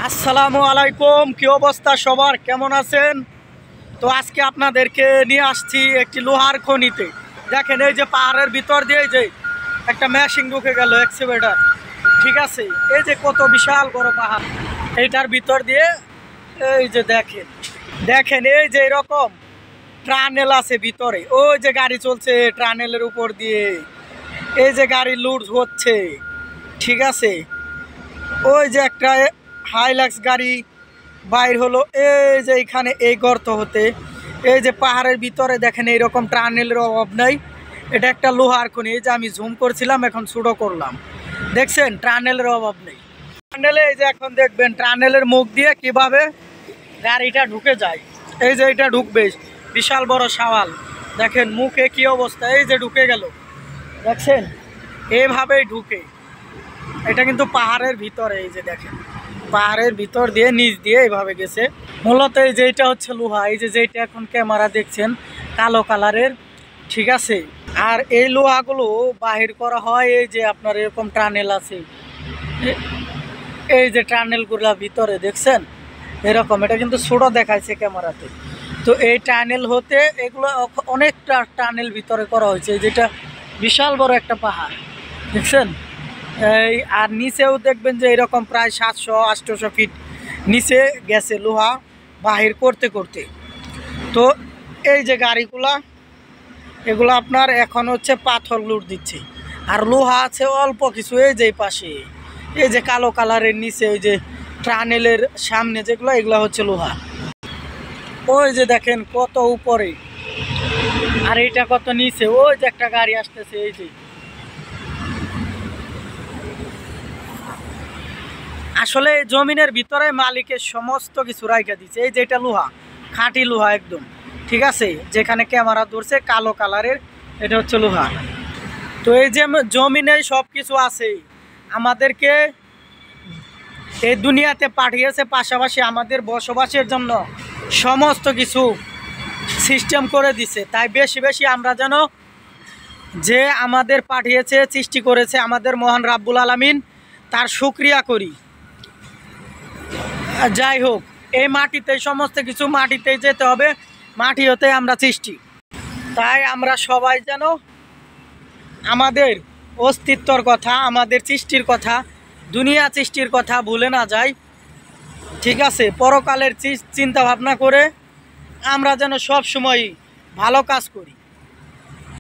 আসসালামু আলাইকুম, কি অবস্থা সবার, কেমন আছেন? তো আজকে আপনাদেরকে নিয়ে আসছি একটি লোহার খনিতে। দেখেন এই যে পাহাড়ের ভিতর দিয়ে যে একটা মেশিন ঢুকে গেল, এক্সকাভেটর। ঠিক আছে, এই যে কত বিশাল বড় পাহাড়, এইটার ভিতর দিয়ে এই যে দেখেন দেখেন এই যে এরকম টানেল আছে ভিতরে। ওই যে গাড়ি চলছে টানেলের উপর দিয়ে, এই যে গাড়ি লুট হচ্ছে। ঠিক আছে, ওই যে একটা হাইলাক্স গাড়ি বাইর হলো এই যে এখানে এই গর্ত হতে। এই যে পাহাড়ের ভিতরে দেখেন এইরকম টানেলের অভাব নাই। এটা একটা লোহার খনি। এই যে আমি জুম করছিলাম, এখন ছোটো করলাম, দেখছেন টানেলের অভাব নেই। টানেলে এই যে এখন দেখবেন টানেলের মুখ দিয়ে কিভাবে গাড়িটা ঢুকে যায়। এই যে এটা ঢুকবে, বিশাল বড় শাওয়াল, দেখেন মুখে কি অবস্থা। এই যে ঢুকে গেল, দেখছেন এইভাবেই ঢুকে। এটা কিন্তু পাহাড়ের ভিতরে, এই যে দেখেন পাহাড়ের ভিতর দিয়ে নিচ দিয়ে এইভাবে গেছে। মূলত এই যে এটা হচ্ছে লোহা, এই যে যেটা এখন ক্যামেরা দেখছেন কালো কালারের। ঠিক আছে, আর এই লোহাগুলো বাহির করা হয় এই যে আপনার এরকম টানেল আছে, এই যে টানেলগুলো ভিতরে দেখছেন এরকম। এটা কিন্তু ছোট দেখাইছে ক্যামেরাতে। তো এই টানেল হতে এগুলো অনেকটা টানেল ভিতরে করা হয়েছে। যেটা বিশাল বড় একটা পাহাড়, দেখছেন। এই আর নিচেও দেখবেন যে এরকম প্রায় 700-800 ফিট নিচে গেছে লোহা বাহির করতে করতে। তো এই যে গাড়িগুলা, এগুলো আপনার এখন হচ্ছে পাথর লুট দিচ্ছে, আর লোহা আছে অল্প কিছু এই যে পাশে। এই যে কালো কালারের নিচে ওই যে টানেলের সামনে যেগুলো, এগুলো হচ্ছে লোহা। ওই যে দেখেন কত উপরে, আর এইটা কত নিচে। ওই যে একটা গাড়ি আসতেছে, এই যে আসলে জমিনের ভিতরে মালিকের সমস্ত কিছু রাইখা দিচ্ছে। এই যে এটা লোহা, খাঁটি লোহা একদম। ঠিক আছে, যেখানে ক্যামেরা ধরছে কালো কালারের, এটা হচ্ছে লোহা। তো এই যে জমিনে সব কিছু আছে, আমাদেরকে এই দুনিয়াতে পাঠিয়েছে, পাশাপাশি আমাদের বসবাসের জন্য সমস্ত কিছু সিস্টেম করে দিছে। তাই বেশি বেশি আমরা যেন যে আমাদের পাঠিয়েছে, সৃষ্টি করেছে আমাদের মহান রাব্বুল আলামিন, তার শুকরিয়া করি। যাই হোক, এই মাটিতে সমস্ত কিছু মাটিতেই যেতে হবে, মাটি হতে আমরা সৃষ্টি। তাই আমরা সবাই যেন আমাদের অস্তিত্বর কথা, আমাদের সৃষ্টির কথা, দুনিয়া সৃষ্টির কথা ভুলে না যাই। ঠিক আছে, পরকালের চিন্তা ভাবনা করে আমরা যেন সব সময় ভালো কাজ করি।